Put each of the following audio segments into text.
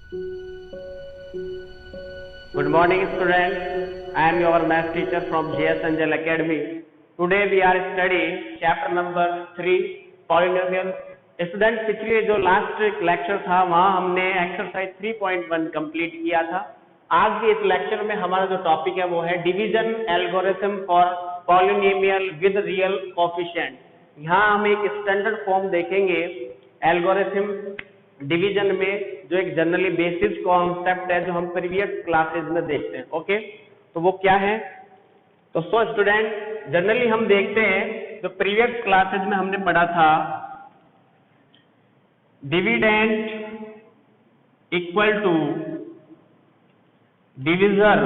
Good morning, students. I am your math teacher from JS Angel Academy. Today we are studying chapter number 3, polynomial. Student पिछले जो last lecture था वहाँ हमने exercise 3.1 complete किया था। आज के इस लेक्चर में हमारा जो टॉपिक है वो है division algorithm for polynomial with real coefficient. यहाँ हम एक स्टैंडर्ड फॉर्म देखेंगे एल्गोरिथम डिवीजन में, जो एक जनरली बेसिस कॉन्सेप्ट है जो हम प्रीवियस क्लासेस में देखते हैं। ओके, तो वो क्या है? तो स्टूडेंट जनरली हम देखते हैं जो प्रीवियस क्लासेस में हमने पढ़ा था, dividend equal to divisor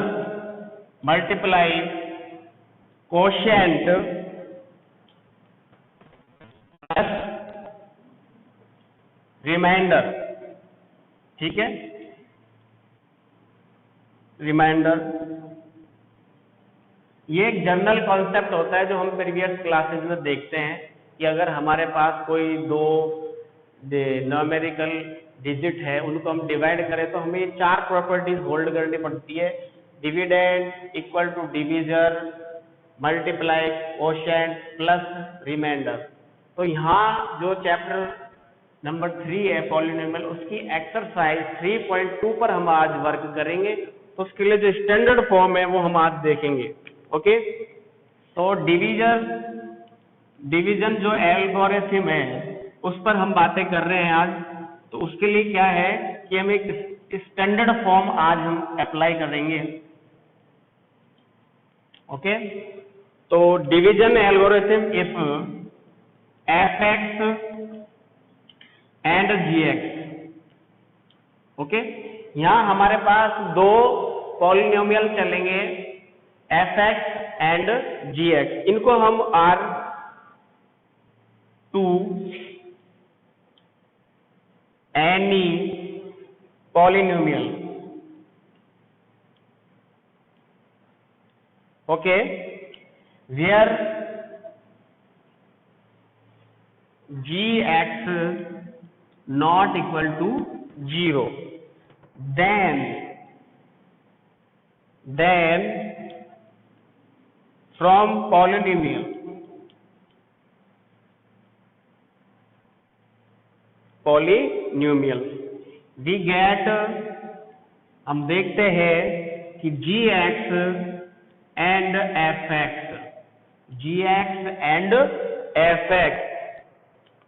multiply quotient plus remainder. ठीक है, रिमाइंडर ये एक जनरल कॉन्सेप्ट होता है जो हम प्रीवियस क्लासेस में देखते हैं कि अगर हमारे पास कोई दो न्यूमेरिकल डिजिट है, उनको हम डिवाइड करें तो हमें ये चार प्रॉपर्टीज होल्ड करनी पड़ती है। Dividend equal to divisor multiply quotient plus remainder. तो यहाँ जो चैप्टर नंबर 3 है पॉलिनोमियल, उसकी एक्सरसाइज 3.2 पर हम आज वर्क करेंगे। तो उसके लिए जो स्टैंडर्ड फॉर्म है वो हम आज देखेंगे। ओके, तो डिवीजन जो एल्गोरिथम है उस पर हम बातें कर रहे हैं आज। तो उसके लिए क्या है कि हम एक स्टैंडर्ड फॉर्म आज हम अप्लाई करेंगे। ओके, तो division algorithm if fx and gx। Okay, यहां हमारे पास दो पॉलिनोमियल चलेंगे fx एंड gx। इनको हम R2 any polynomial. Okay, where gx not equal to 0, then from polynomial we get, हम देखते हैं कि gx and fx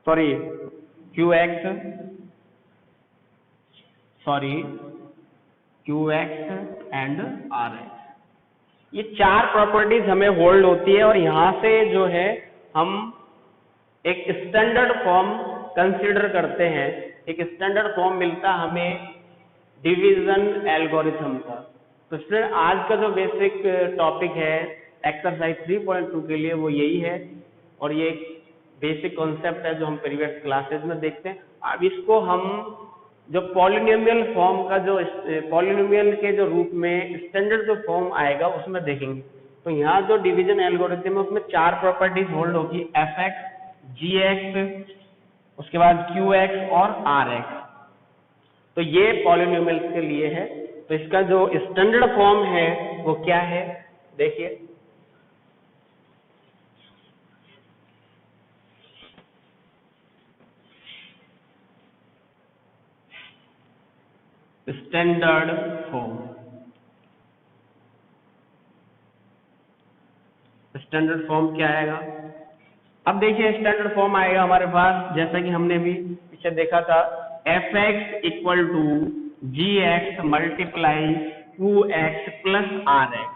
sorry qx and rx, ये चार प्रॉपर्टीज हमें होल्ड होती है और यहां से जो है हम एक स्टैंडर्ड फॉर्म कंसीडर करते हैं। एक स्टैंडर्ड फॉर्म मिलता हमें डिवीजन एल्गोरिथम का। तो स्टूडेंट आज का जो बेसिक टॉपिक है एक्सरसाइज 3.2 के लिए वो यही है, और ये एक बेसिक कॉन्सेप्ट है जो हम प्रीवियस क्लासेस में देखते हैं। अब इसको हम जो पॉलिनोमियल फॉर्म का, जो पॉलिनोमियल के जो रूप में स्टैंडर्ड जो फॉर्म आएगा उसमें देखेंगे। तो यहाँ जो डिवीजन एल्गोरिथम है उसमें चार प्रॉपर्टीज होल्ड होगी, fx, gx, उसके बाद qx और rx। तो ये पॉलिनोमियल्स के लिए है। तो इसका जो स्टैंडर्ड फॉर्म है वो क्या है, देखिए। स्टैंडर्ड फॉर्म, स्टैंडर्ड फॉर्म क्या आएगा? अब देखिए स्टैंडर्ड फॉर्म आएगा हमारे पास, जैसा कि हमने भी पीछे देखा था, fx equal to gx multiply qx plus rx।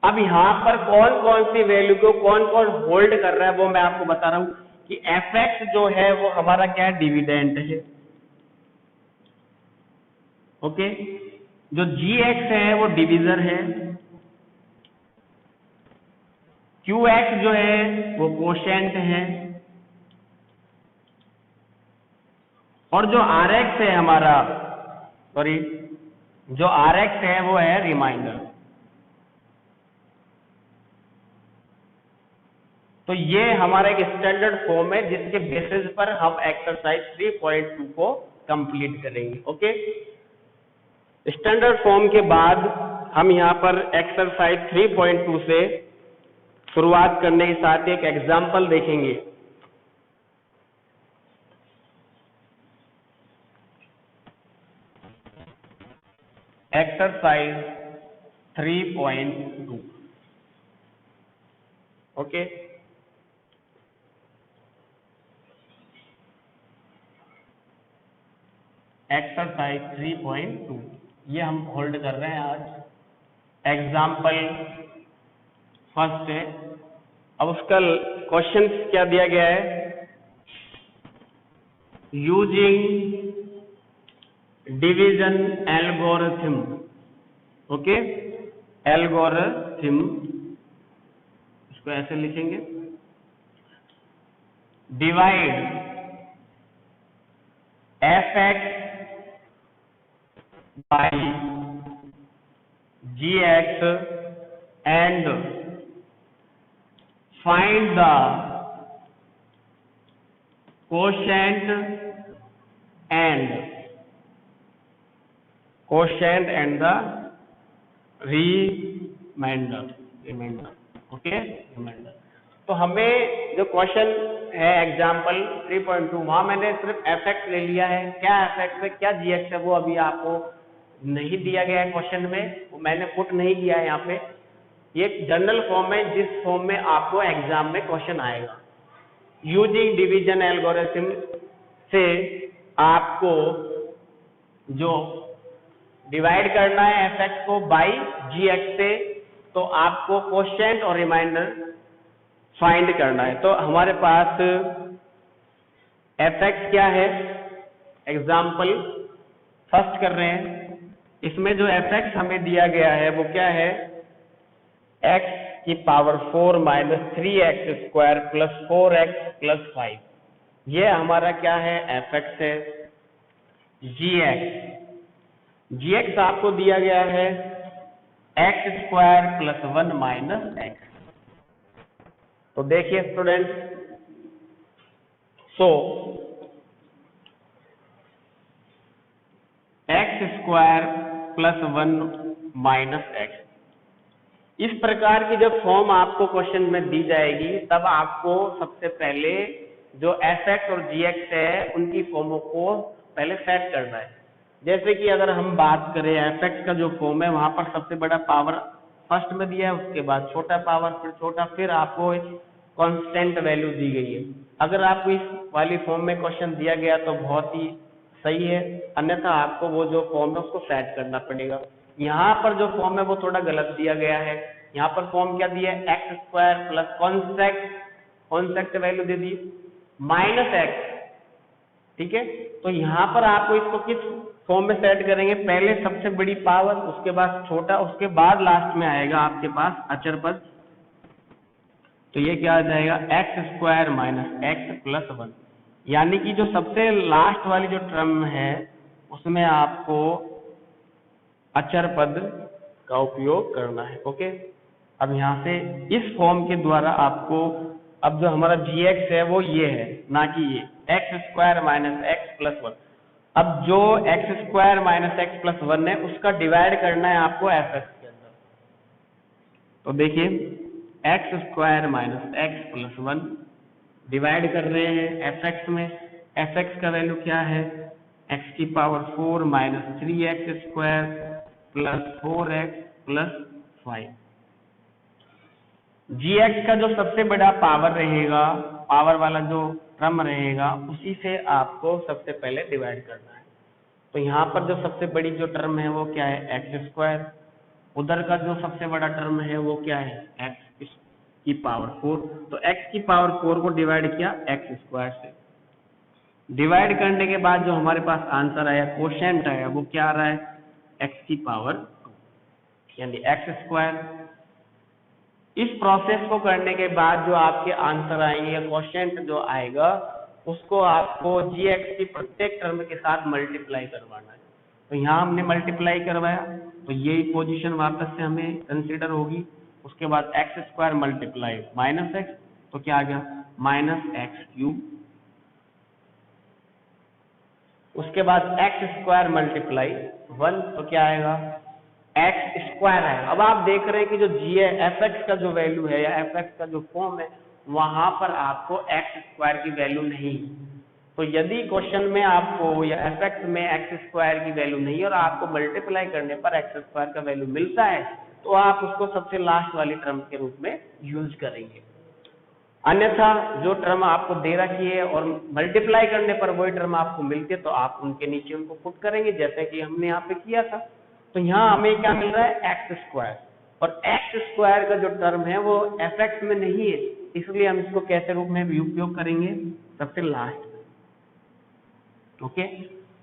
अब यहाँ पर कौन कौन सी वैल्यू को कौन कौन होल्ड कर रहा है वो मैं आपको बता रहा हूँ कि fx जो है वो हमारा क्या है, डिविडेंड है। ओके, जो gx है वो डिविजर है, qx जो है वो कोशेंट है, और जो rx है हमारा, जो rx है वो है रिमाइंडर। तो ये हमारा एक स्टैंडर्ड फॉर्म है जिसके बेसिस पर हम एक्सरसाइज 3.2 को कंप्लीट करेंगे। ओके, स्टैंडर्ड फॉर्म के बाद हम यहाँ पर एक्सरसाइज 3.2 से शुरुआत करने के साथ एक एग्जाम्पल देखेंगे। Exercise 3.2 okay. एक्सरसाइज 3.2 ये हम होल्ड कर रहे हैं आज। एग्जाम्पल फर्स्ट है। अब उसका क्वेश्चन क्या दिया गया है? Using division algorithm. Okay, algorithm इसको ऐसे लिखेंगे, divide fx by gx and find the quotient and the remainder। Okay, remainder. तो हमें जो क्वेश्चन है एग्जाम्पल 3.2, वहां मैंने सिर्फ fx ले लिया है। क्या fx है क्या gx है वो अभी आपको नहीं दिया गया है क्वेश्चन में, वो मैंने पुट नहीं किया है यहाँ पे। ये एक जनरल फॉर्म है जिस फॉर्म में आपको एग्जाम में क्वेश्चन आएगा। यूजिंग डिवीजन एल्गोरिथम से आपको जो डिवाइड करना है fx को बाई gx से, तो आपको क्वोशिएंट और रिमाइंडर फाइंड करना है। तो हमारे पास fx क्या है, एग्जाम्पल फर्स्ट कर रहे हैं। इसमें जो fx हमें दिया गया है वो क्या है? x की power 4 minus 3x square plus 4x plus 5। ये हमारा क्या है? fx है। gx आपको दिया गया है x square plus 1 minus x। तो देखिए स्टूडेंट, सो x square plus 1 minus x, इस प्रकार की जब फॉर्म आपको क्वेश्चन में दी जाएगी तब आपको सबसे पहले जो fx और gx है उनकी फॉर्मों को पहले सेट करना है। जैसे कि अगर हम बात करें fx का जो फॉर्म है, वहां पर सबसे बड़ा पावर फर्स्ट में दिया है, उसके बाद छोटा पावर, फिर छोटा, फिर आपको कांस्टेंट वैल्यू दी गई है। अगर आपको इस वाली फॉर्म में क्वेश्चन दिया गया तो बहुत ही सही है, अन्यथा आपको वो जो फॉर्म है उसको सेट करना पड़ेगा। यहाँ पर जो फॉर्म है वो थोड़ा गलत दिया गया है। यहाँ पर फॉर्म क्या दिया है? एक्स स्क्वायर प्लस कॉन्सेक्ट वैल्यू दे दी माइनस एक्स। ठीक है, तो यहाँ पर आपको इसको किस फॉर्म में सेट करेंगे? पहले सबसे बड़ी पावर, उसके बाद छोटा, उसके बाद लास्ट में आएगा आपके पास अचर पद। तो ये क्या आ जाएगा? X square minus x plus 1। यानी कि जो सबसे लास्ट वाली जो टर्म है उसमें आपको अचर पद का उपयोग करना है। ओके, अब यहाँ से इस फॉर्म के द्वारा आपको, अब जो हमारा gx है वो ये है, ना कि ये x square minus x plus 1। अब जो x square minus x plus 1 है उसका डिवाइड करना है आपको fx के अंदर। तो देखिए x square minus x plus 1 divide कर रहे हैं fx में। fx का वैल्यू क्या है? x की power 4 minus 3x square plus 4x plus 5। gx का जो सबसे बड़ा पावर रहेगा, पावर वाला जो टर्म रहेगा, उसी से आपको सबसे पहले डिवाइड करना है। तो यहाँ पर जो सबसे बड़ी जो टर्म है वो क्या है? X square. उधर का जो सबसे बड़ा टर्म है वो क्या है? एक्स की पावर 4। तो x की पावर 4 को डिवाइड किया एक्स स्क्वायर से। डिवाइड करने के बाद जो हमारे पास आंसर आया, क्वोशिएंट आया, वो क्या आ रहा है? x की पावर 2 यानी एक्स स्क्वायर। इस प्रोसेस को करने के बाद जो आपके आंसर आएंगे, क्वोशिएंट जो आएगा, उसको आपको gx की प्रत्येक टर्म के साथ मल्टीप्लाई करवाना है। तो यहाँ हमने मल्टीप्लाई करवाया तो यही पोजीशन वापस से हमें कंसीडर होगी। उसके बाद x square multiply minus x, तो क्या आ गया? Minus x cube. उसके बाद एक्स स्क्वायर मल्टीप्लाई 1, तो क्या आएगा एक्स स्क्वायर आएगा। अब आप देख रहे हैं कि जो जी है एफ एक्स का जो वैल्यू है या एफ एक्स का जो फॉर्म है वहां पर आपको एक्स स्क्वायर की वैल्यू नहीं। तो यदि क्वेश्चन में आपको या एफ एक्स में एक्स स्क्वायर की वैल्यू नहीं और आपको मल्टीप्लाई करने पर एक्स स्क्वायर का वैल्यू मिलता है तो आप उसको सबसे लास्ट वाली टर्म के रूप में यूज करेंगे। अन्यथा जो टर्म आपको दे रखी है और मल्टीप्लाई करने पर वही टर्म आपको मिलती है तो आप उनके नीचे उनको पुट करेंगे, जैसे कि हमने यहाँ पे किया था। तो यहाँ हमें क्या मिल रहा है एक्स स्क्वायर, और एक्स स्क्वायर का जो टर्म है वो एफ एक्स में नहीं है, इसलिए हम इसको कैसे रूप में भी उपयोग करेंगे सबसे लास्ट में। ओके,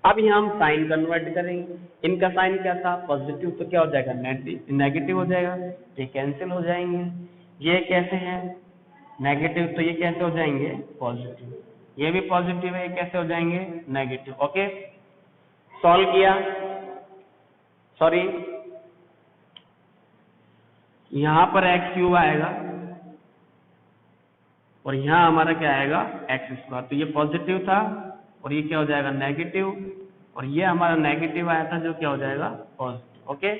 अब यहाँ हम साइन कन्वर्ट करेंगे। इनका साइन क्या था पॉजिटिव, तो क्या हो जाएगा नेगेटिव हो जाएगा, ये कैंसिल हो जाएंगे। ये कैसे हैं नेगेटिव, तो ये कैसे हो जाएंगे पॉजिटिव, ये भी पॉजिटिव है, ये कैसे हो जाएंगे नेगेटिव। ओके, सॉल्व किया, सॉरी यहां पर एक्स क्यूब आएगा और यहां हमारा क्या आएगा एक्स स्क्वायर, तो ये पॉजिटिव था और ये क्या हो जाएगा नेगेटिव, और ये हमारा नेगेटिव आया था जो क्या हो जाएगा पॉजिटिव। ओके,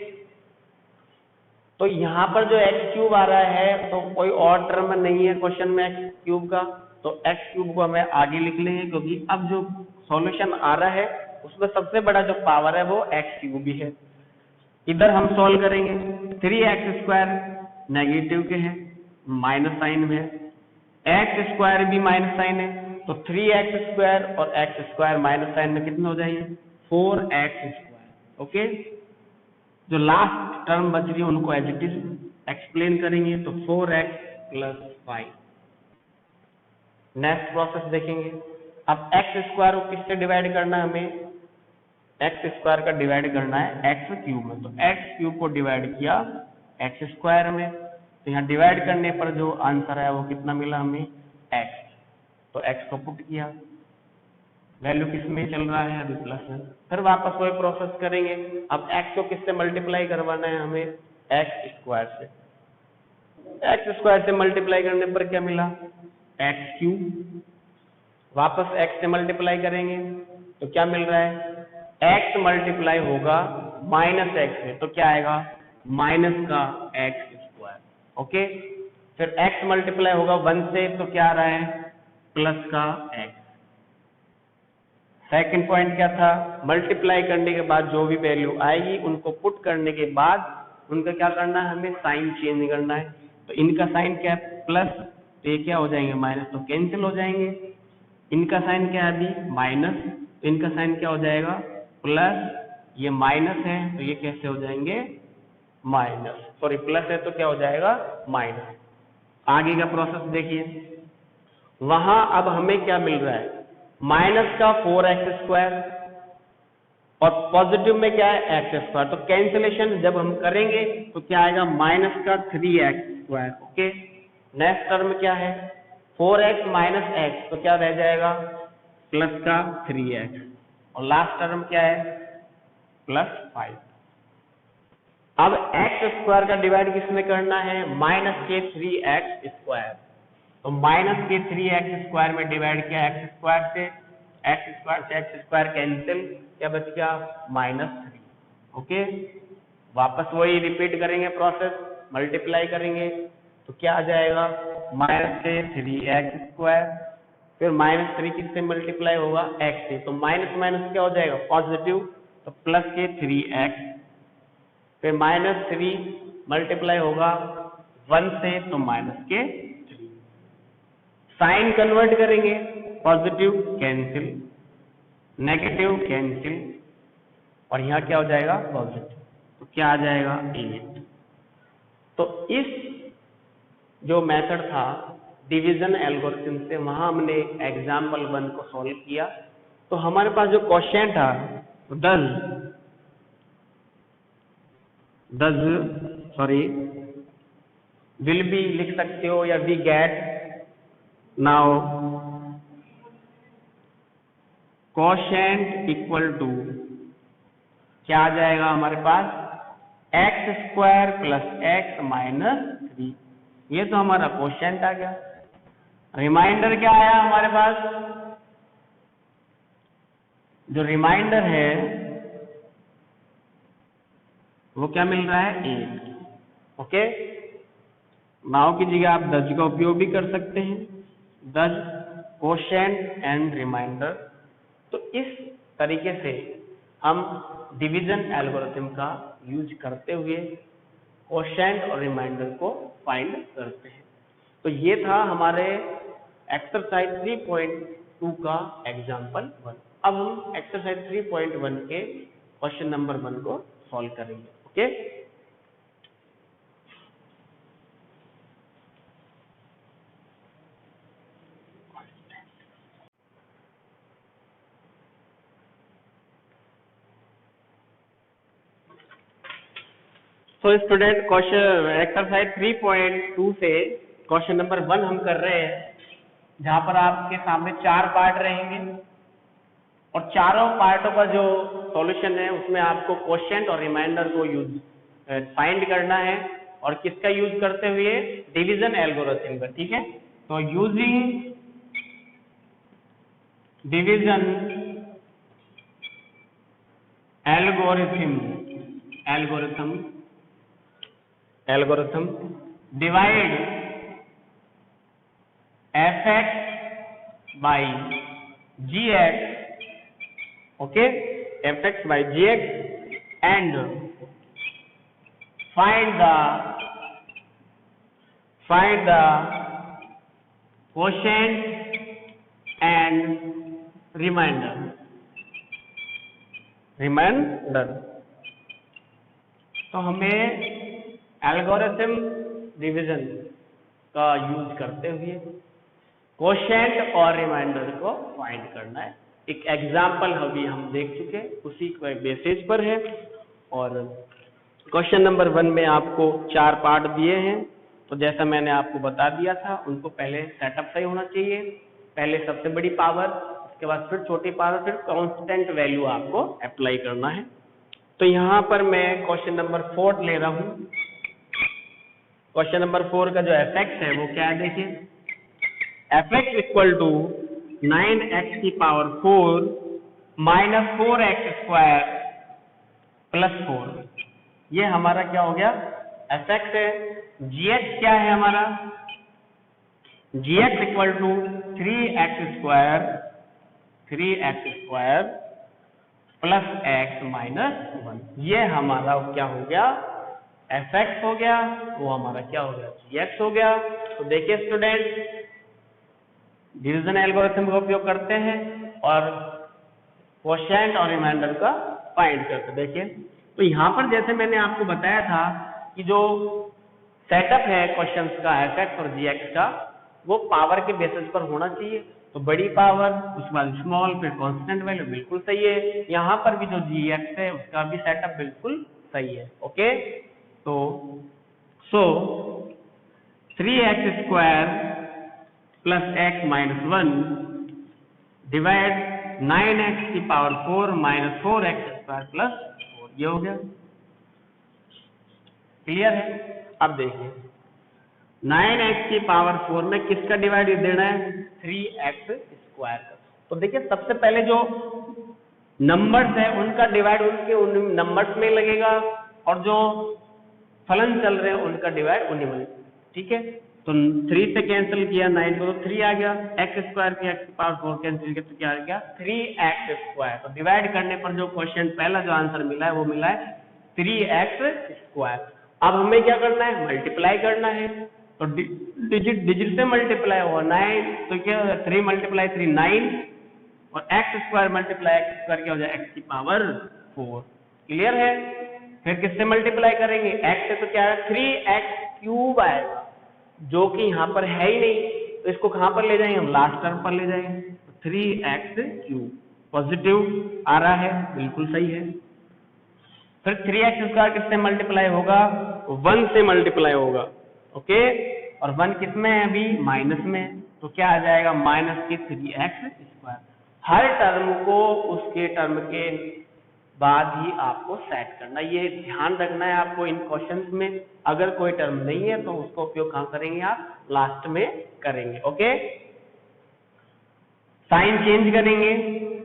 तो यहाँ पर जो एक्स क्यूब आ रहा है तो कोई और टर्म नहीं है क्वेश्चन में एक्स क्यूब का, तो एक्स क्यूब को हमें आगे लिख लेंगे क्योंकि अब जो सॉल्यूशन आ रहा है उसमें सबसे बड़ा जो पावर है वो एक्स क्यूब भी है। इधर हम सॉल्व करेंगे, 3x स्क्वायर नेगेटिव के हैं माइनस साइन में, एक्स स्क्वायर भी माइनस साइन है, तो 3x स्क्वायर और x स्क्वायर माइनस साइन में कितने हो जाएंगे 4x स्क्वायर। ओके, जो लास्ट टर्म बच रही है उनको एज इट इज एक्सप्लेन करेंगे, तो 4x प्लस 5। नेक्स्ट प्रोसेस देखेंगे, अब x स्क्वायर को किससे डिवाइड करना है, हमें एक्स स्क्वायर का डिवाइड करना है एक्स क्यूब में, तो एक्स क्यूब को डिवाइड किया एक्स स्क्वायर में, तो यहाँ डिवाइड करने पर जो आंसर है वो कितना मिला हमें एक्स, तो एक्स को पुट किया, वैल्यू किस में चल रहा है अभी प्लस में, फिर वापस वही प्रोसेस करेंगे। अब एक्स को किससे मल्टीप्लाई करवाना है हमें एक्स स्क्वायर से, एक्स स्क्वायर से मल्टीप्लाई करने पर क्या मिला एक्स क्यूब, वापस एक्स से मल्टीप्लाई करेंगे तो क्या मिल रहा है x मल्टीप्लाई होगा माइनस एक्स में, तो क्या आएगा माइनस का एक्स स्क्वायर। ओके, फिर x मल्टीप्लाई होगा 1 से, तो क्या आ रहा है प्लस का x। सेकंड पॉइंट क्या था, मल्टीप्लाई करने के बाद जो भी वैल्यू आएगी उनको पुट करने के बाद उनका क्या करना है हमें साइन चेंज करना है, तो इनका साइन क्या है प्लस, तो ये क्या हो जाएंगे माइनस, तो कैंसिल हो जाएंगे। इनका साइन क्या है अभी माइनस, तो इनका साइन क्या हो जाएगा प्लस, ये माइनस है तो ये कैसे हो जाएंगे माइनस, सॉरी प्लस है तो क्या हो जाएगा माइनस। आगे का प्रोसेस देखिए, वहां अब हमें क्या मिल रहा है माइनस का 4x स्क्वायर और पॉजिटिव में क्या है एक्स स्क्वायर, तो कैंसिलेशन जब हम करेंगे तो क्या आएगा माइनस का 3x square. Okay, next term क्या है 4x माइनस एक्स, तो क्या रह जाएगा प्लस का 3x, और लास्ट टर्म क्या है प्लस 5। अब एक्स स्क्वायर का डिवाइड किसमें करना है माइनस के 3x स्क्वायर, तो माइनस के 3x स्क्वायर में डिवाइड किया एक्स स्क्वायर से एक्स स्क्वायर कैंसिल, क्या बच गया -3। ओके, वापस वही रिपीट करेंगे प्रोसेस, मल्टीप्लाई करेंगे तो क्या आ जाएगा माइनस के 3x स्क्वायर, फिर -3 किससे मल्टीप्लाई होगा x से, तो माइनस माइनस क्या हो जाएगा पॉजिटिव, तो प्लस के 3x, फिर -3 मल्टीप्लाई होगा 1 से तो माइनस के 3, साइन कन्वर्ट करेंगे पॉजिटिव कैंसिल नेगेटिव कैंसिल, और यहाँ क्या हो जाएगा पॉजिटिव, तो क्या आ जाएगा 8। तो इस जो मेथड था डिवीजन एल्गोरिथम से, वहां हमने एग्जाम्पल 1 को सॉल्व किया, तो हमारे पास जो क्वेश्चन था विल बी लिख सकते हो या we get now quotient equal to क्या आ जाएगा हमारे पास x square plus x minus 3, ये तो हमारा क्वोशेंट आ गया। रिमाइंडर क्या आया हमारे पास, जो रिमाइंडर है वो क्या मिल रहा है 8। ओके, नाउ की जगह आप दज का उपयोग भी कर सकते हैं, दज कोशेंट एंड रिमाइंडर। तो इस तरीके से हम डिवीजन एल्गोरिथम का यूज करते हुए कोशेंट और रिमाइंडर को फाइंड करते हैं। तो ये था हमारे एक्सरसाइज 3.2 का एग्जाम्पल 1। अब हम एक्सरसाइज 3.1 के क्वेश्चन नंबर 1 को सॉल्व करेंगे। ओके, तो स्टूडेंट क्वेश्चन एक्सरसाइज 3.2 से क्वेश्चन नंबर 1 हम कर रहे हैं, जहां पर आपके सामने 4 पार्ट रहेंगे और चारों पार्टों का जो सॉल्यूशन है उसमें आपको कोशेंट और रिमाइंडर को यूज फाइंड करना है, और किसका यूज करते हुए, डिवीजन एल्गोरिथम का। ठीक है, तो using division algorithm divide fx by gx, okay, fx by gx and find the quotient and remainder। तो हमें एल्गोरिथम डिवीजन का यूज करते हुए कोशेंट और रिमाइंडर को फाइंड करना है। एक एग्जाम्पल अभी हम देख चुके, उसी के बेसिस पर है। और क्वेश्चन नंबर 1 में आपको 4 पार्ट दिए हैं, तो जैसा मैंने आपको बता दिया था, उनको पहले सेटअप सही होना चाहिए। पहले सबसे बड़ी पावर, उसके बाद फिर छोटी पावर, फिर कांस्टेंट वैल्यू आपको अप्लाई करना है। तो यहाँ पर मैं क्वेश्चन नंबर 4 ले रहा हूँ। क्वेश्चन नंबर 4 का जो fx है वो क्या है, देखिए, fx इक्वल टू 9x की power 4 minus 4x square plus 4। ये हमारा क्या हो गया, fx है। gx क्या है हमारा, gx equal to 3x square plus x minus 1। ये हमारा क्या हो गया, fx हो गया, वो हमारा क्या हो गया, gx हो गया। तो देखिए स्टूडेंट, डिवीजन एल्गोरिथम का उपयोग करते हैं और कोशेंट और रिमाइंडर का फाइंड करते हैं। देखिए, तो यहाँ पर जैसे मैंने आपको बताया था कि जो सेटअप है क्वेश्चंस का fx और gx का, वो पावर के बेसिस पर होना चाहिए। तो बड़ी पावर, उसके बाद स्मॉल, फिर कांस्टेंट वैल्यू, बिल्कुल सही है। यहाँ पर भी जो gx है उसका भी सेटअप बिल्कुल सही है। ओके, तो 3x square plus x minus 1 divide 9x की power 4 minus 4x square plus 4, ये हो गया। क्लियर है? अब देखिए, 9x की पावर 4 में किसका डिवाइड देना है, 3x स्क्वायर का। तो देखिए, सबसे पहले जो नंबर्स है उनका डिवाइड उन नंबर्स में लगेगा, और जो फलन चल रहे हैं उनका डिवाइड उन्हीं में। ठीक है, तो 3 से कैंसिल किया 9 को, तो 3 आ गया। x स्क्वायर की x की पावर 4 कैंसिल किया तो क्या आ गया, 3x स्क्वायर। तो डिवाइड करने पर जो क्वेश्चन पहला जो आंसर मिला है वो मिला है 3x स्क्वायर। अब हमें क्या करना है, मल्टीप्लाई करना है। तो डिजिट से मल्टीप्लाई हुआ 9, तो क्या 3 मल्टीप्लाई 3 9, और x square multiply x square क्या हो जाए, x की पावर 4। क्लियर है? फिर किससे मल्टीप्लाई करेंगे, x से, तो क्या है 3x क्यूब आएगा, जो कि यहाँ पर है ही नहीं। तो इसको कहाँ पर ले जाएंगे, हम लास्ट टर्म पर ले जाएंगे। 3x क्यूब पॉजिटिव आ रहा है, बिल्कुल सही है। फिर 3x स्क्वायर किससे मल्टीप्लाई होगा, 1 से मल्टीप्लाई होगा। ओके, और 1 किस में है, अभी माइनस में, तो क्या आ जाएगा, माइनस की 3x स्क्वायर। हर टर्म को उसके टर्म के बाद ही आपको सेट करना, ये ध्यान रखना है आपको इन क्वेश्चंस में। अगर कोई टर्म नहीं है तो उसका उपयोग कहाँ करेंगे आप, लास्ट में करेंगे। ओके, साइन चेंज करेंगे,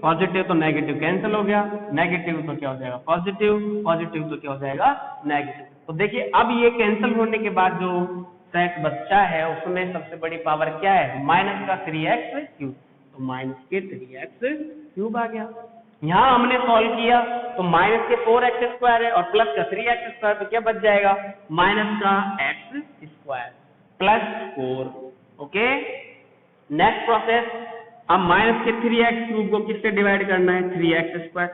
पॉजिटिव तो नेगेटिव कैंसिल हो गया, नेगेटिव तो क्या हो जाएगा पॉजिटिव, पॉजिटिव तो क्या हो जाएगा नेगेटिव। तो देखिए अब ये कैंसिल होने के बाद जो सेट बच्चा है उसमें सबसे बड़ी पावर क्या है, माइनस का 3x क्यूब, तो माइनस के 3x क्यूब आ गया। यहाँ हमने सॉल्व किया तो माइनस के 4x स्क्वायर है और प्लस का 3x स्क्वायर, तो क्या बच जाएगा माइनस का x square plus 4। Okay, next process, अब माइनस के 3x क्यूब को किससे डिवाइड करना है, 3x स्क्वायर,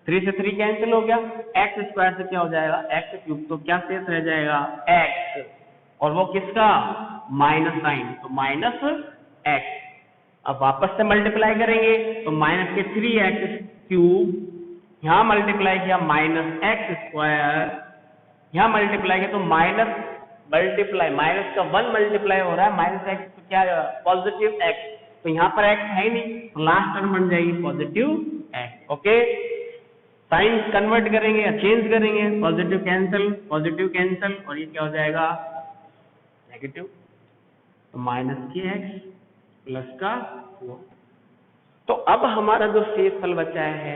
3 से 3 कैंसिल हो गया, x स्क्वायर से क्या हो जाएगा x क्यूब, तो क्या शेष रह जाएगा x, और वो किसका माइनस साइन, तो माइनस x। अब वापस से मल्टीप्लाई करेंगे तो माइनस के 3x क्यूब यहाँ मल्टीप्लाई किया माइनस x स्क्वायर, यहाँ मल्टीप्लाई किया तो माइनस मल्टीप्लाई माइनस का 1 मल्टीप्लाई हो रहा है माइनस x, तो क्या पॉजिटिव x, तो यहाँ पर x है नहीं तो लास्ट टर्म बन जाएगी positive x। Okay, sign convert करेंगे या चेंज करेंगे, पॉजिटिव कैंसिल और ये क्या हो जाएगा नेगेटिव, तो माइनस के x प्लस का 4। तो अब हमारा जो शेष फल बचा है,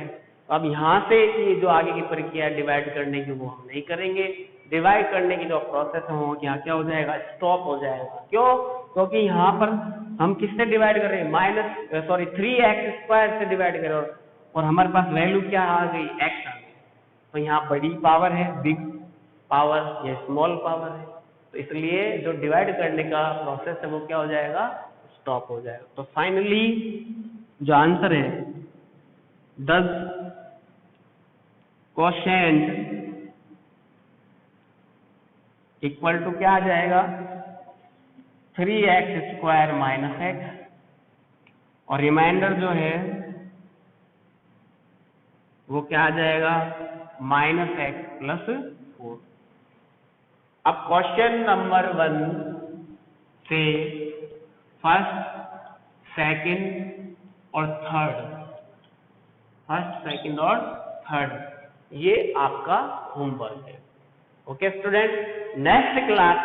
अब यहाँ से ये जो आगे की प्रक्रिया डिवाइड करने की वो हम नहीं करेंगे, डिवाइड करने की जो प्रोसेस है वो क्या हो जाएगा स्टॉप हो जाएगा। क्यों, क्योंकि यहाँ पर हम किससे डिवाइड कर रहे हैं 3x स्क्वायर से डिवाइड कर रहे हैं और हमारे पास वैल्यू क्या आ गई x आ गई, तो यहाँ बड़ी पावर है बिग पावर या स्मॉल पावर है, तो इसलिए जो डिवाइड करने का प्रोसेस है वो क्या हो जाएगा स्टॉप हो जाएगा। तो फाइनली जो आंसर है 10 कोशेंट इक्वल टू क्या आ जाएगा 3x स्क्वायर माइनस x, और रिमाइंडर जो है वो क्या आ जाएगा माइनस x प्लस 4। अब क्वेश्चन नंबर 1 से फर्स्ट, सेकंड और थर्ड ये आपका होमवर्क है। ओके स्टूडेंट, नेक्स्ट क्लास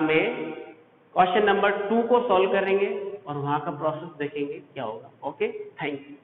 में क्वेश्चन नंबर 2 को सॉल्व करेंगे और वहां का प्रोसेस देखेंगे क्या होगा। Okay, thank you.